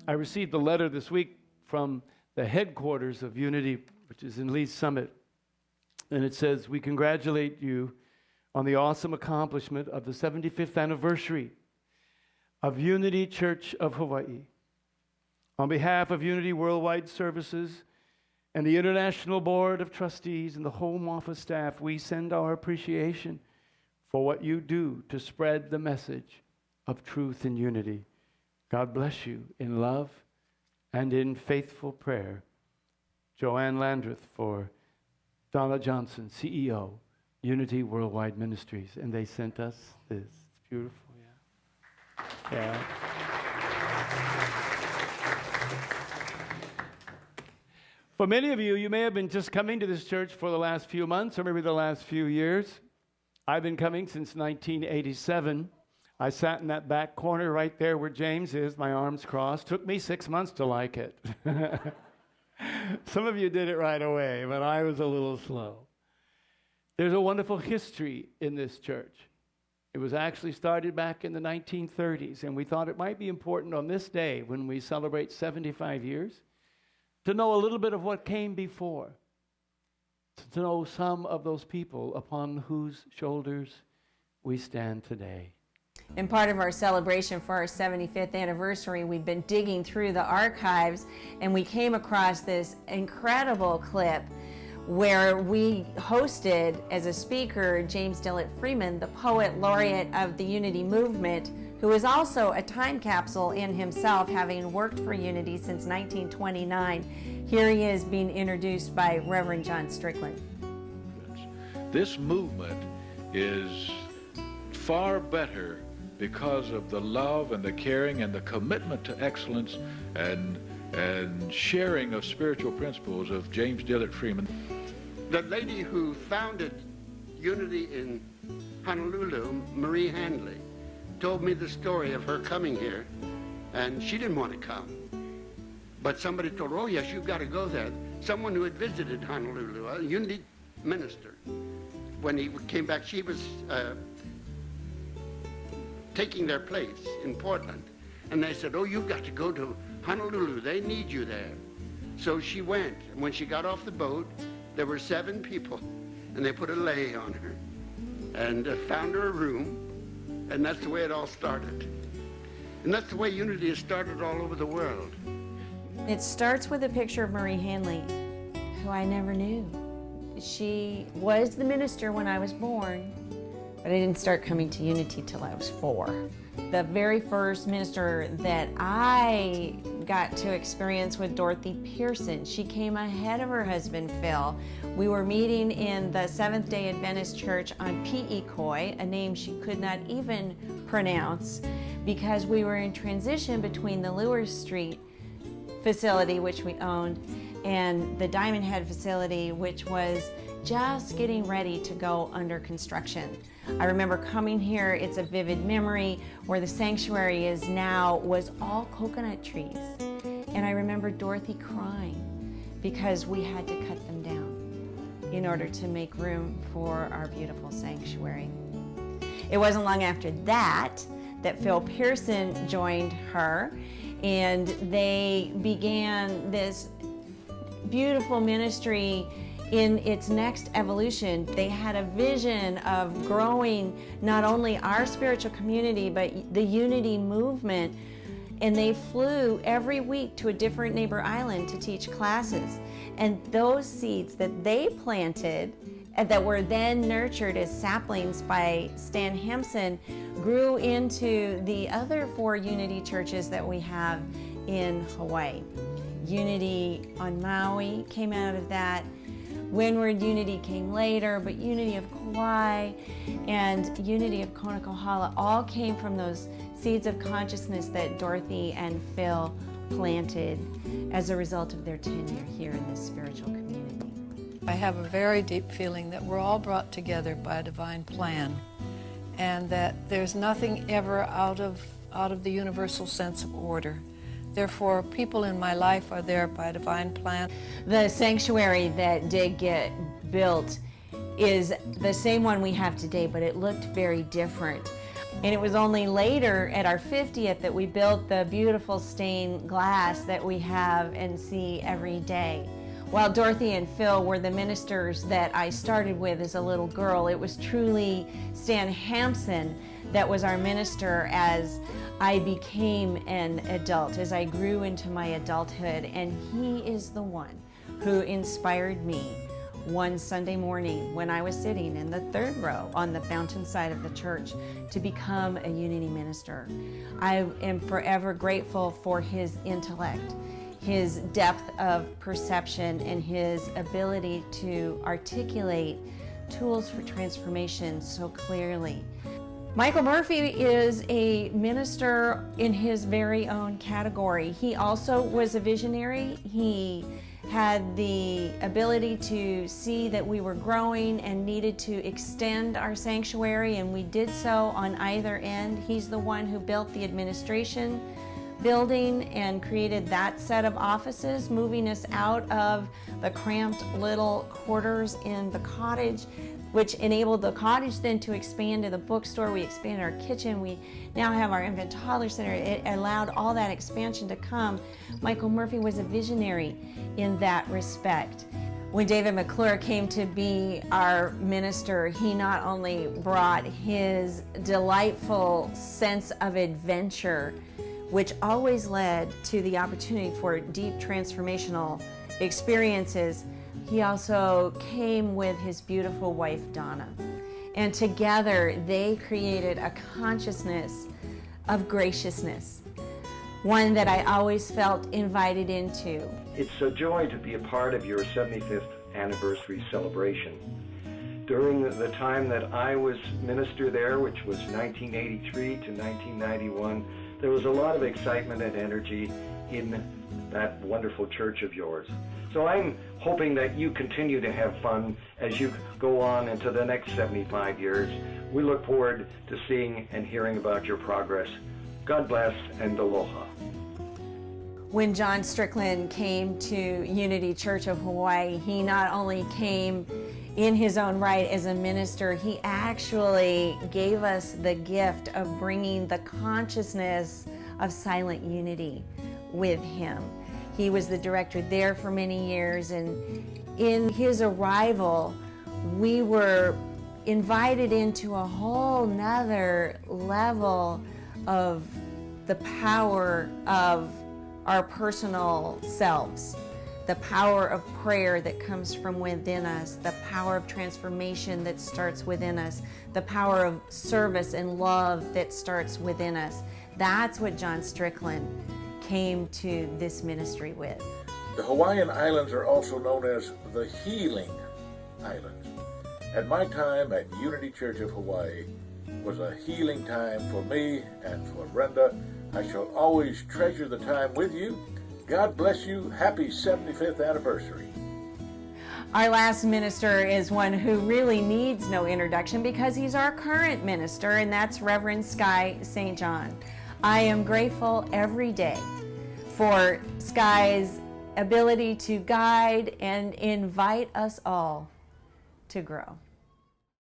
I received a letter this week from the headquarters of Unity, which is in Lee's Summit. And it says, "We congratulate you on the awesome accomplishment of the 75th anniversary of Unity Church of Hawaii. On behalf of Unity Worldwide Services and the International Board of Trustees and the Home Office staff, we send our appreciation for what you do to spread the message of truth and unity. God bless you in love and in faithful prayer. Joanne Landreth for Donna Johnson, CEO, Unity Worldwide Ministries." And they sent us this. It's beautiful, yeah. Yeah. For many of you, you may have been just coming to this church for the last few months or maybe the last few years. I've been coming since 1987. I sat in that back corner right there where James is, my arms crossed. Took me 6 months to like it. Some of you did it right away, but I was a little slow. There's a wonderful history in this church. It was actually started back in the 1930s, and we thought it might be important on this day when we celebrate 75 years to know a little bit of what came before, to know some of those people upon whose shoulders we stand today. And part of our celebration for our 75th anniversary, we've been digging through the archives, and we came across this incredible clip where we hosted as a speaker James DILLET FREEMAN, the poet laureate of the Unity movement, who is also a time capsule in himself, having worked for Unity since 1929. Here he is being introduced by Reverend John Strickland. This movement is far better because of the love and the caring and the commitment to excellence and sharing of spiritual principles of James DILLET FREEMAN. The lady who founded Unity in Honolulu, Marie Handley, told me the story of her coming here, and she didn't want to come. But somebody told her, "Oh yes, you've got to go there." Someone who had visited Honolulu, a Unity minister, when he came back, she was taking their place in Portland. And they said, "Oh, you've got to go to Honolulu. They need you there." So she went. And when she got off the boat, there were 7 people. And they put a lei on her and found her a room. And that's the way it all started. And that's the way Unity has started all over the world. It starts with a picture of Marie Handley, who I never knew. She was the minister when I was born, but I didn't start coming to Unity till I was 4. The very first minister that I got to experience with Dorothy PIERSON. She came ahead of her husband, Phil. We were meeting in the Seventh-day Adventist Church on PHILLIP, a name she could not even pronounce, because we were in transition between the LEWERS Street facility, which we owned, and the Diamond Head facility, which was just getting ready to go under construction. I remember coming here, it's a vivid memory, where the sanctuary is now was all coconut trees. And I remember Dorothy crying because we had to cut them down in order to make room for our beautiful sanctuary. It wasn't long after that that Phil Pearson joined her, and they began this beautiful ministry in its next evolution. They had a vision of growing not only our spiritual community, but the Unity movement. And they flew every week to a different neighbor island to teach classes. And those seeds that they planted and that were then nurtured as saplings by Stan Hampson grew into the other 4 Unity churches that we have in Hawaii. Unity on Maui came out of that. Windward Unity came later, but Unity of Kauai and Unity of Konokohala all came from those seeds of consciousness that Dorothy and Phil planted as a result of their tenure here in this spiritual community. I have a very deep feeling that we're all brought together by a divine plan, and that there's nothing ever out of the universal sense of order. Therefore, people in my life are there by a divine plan. The sanctuary that did get built is the same one we have today, but it looked very different. And it was only later at our 50th that we built the beautiful stained glass that we have and see every day. While Dorothy and Phil were the ministers that I started with as a little girl, it was truly Stan Hampson that was our minister as I became an adult, as I grew into my adulthood. And he is the one who inspired me one Sunday morning when I was sitting in the third row on the fountain side of the church to become a Unity minister. I am forever grateful for his intellect, his depth of perception, and his ability to articulate tools for transformation so clearly. Michael Murphy is a minister in his very own category. He also was a visionary. He had the ability to see that we were growing and needed to extend our sanctuary, and we did so on either end. He's the one who built the administration building and created that set of offices, moving us out of the cramped little quarters in the cottage, which enabled the cottage then to expand to the bookstore. We expanded our kitchen. We now have our infant toddler center. It allowed all that expansion to come. Michael Murphy was a visionary in that respect. When David MCCLURE came to be our minister, he not only brought his delightful sense of adventure, which always led to the opportunity for deep transformational experiences, he also came with his beautiful wife, Donna. And together they created a consciousness of graciousness, one that I always felt invited into. It's a joy to be a part of your 75th anniversary celebration. During the time that I was minister there, which was 1983 to 1991, there was a lot of excitement and energy in that wonderful church of yours. So I'm hoping that you continue to have fun as you go on into the next 75 years. We look forward to seeing and hearing about your progress. God bless and aloha. When John Strickland came to Unity Church of Hawaii, he not only came in his own right as a minister, he actually gave us the gift of bringing the consciousness of silent unity with him. He was the director there for many years, and in his arrival, we were invited into a whole nother level of the power of our personal selves, the power of prayer that comes from within us, the power of transformation that starts within us, the power of service and love that starts within us. That's what John Strickland came to this ministry with. The Hawaiian Islands are also known as the Healing Islands. And my time at Unity Church of Hawaii was a healing time for me and for Brenda. I shall always treasure the time with you. God bless you. Happy 75th anniversary. Our last minister is one who really needs no introduction because he's our current minister, and that's Reverend Sky St. John. I am grateful every day for Sky's ability to guide and invite us all to grow.